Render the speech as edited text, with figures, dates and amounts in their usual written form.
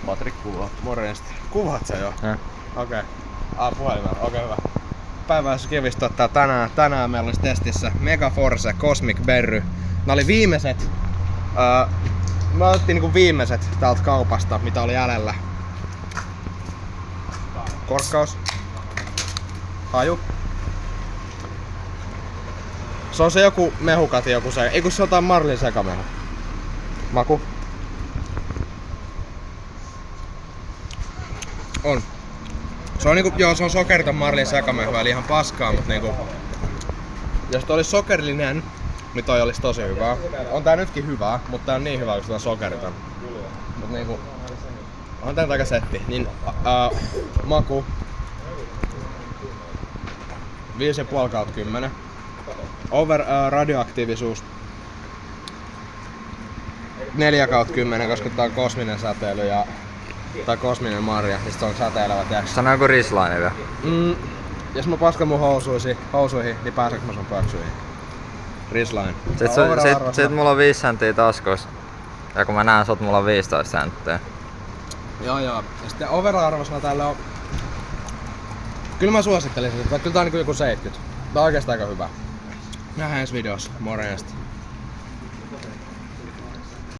Patrik kuvaa. Morjesta. Kuvaat sä jo? Okei. Puhelimella. Okei, hyvä. Päivässä kivistä ottaa tänään meillä olisi testissä Mega Force Cosmic Berry. Nää oli viimeiset. Me otettiin niinku viimeiset täältä kaupasta, mitä oli jäljellä. Korkkaus. Haju. Se on se joku mehukati, joku se. Ei kun se on jotain marlin sekamehu. Maku. On. Se on niinku, joo, se on sokeriton marlin sekamehu, eli ihan paskaa, mut niinku... Jos toi olisi sokerillinen, niin toi olisi tosi hyvää. On tää nytkin hyvää, mutta tää on niin hyvää, kun se on sokeriton. Mut niinku... On tää aika setti. Niin, maku. 5,5/10. Radioaktiivisuus 4/10, koska tää on kosminen säteily ja... Tai kosminen marja, niin se on säteilevät jakso. Sano joku rislainen vielä. Jos mä paskan mun housuihin, niin pääseekö mä sun pöksyihin? Rislain. Sit mulla on 5 senttiä taskuissa. Ja kun mä näen sut, mulla on 15 senttiä. Joo. Ja sitten overall-arvosana tällä on... Kyllä mä suosittelisin, että kyllä tää on niinku joku 70. Tää on oikeastaan aika hyvä. Nähdään ensi videossa. Morjesta.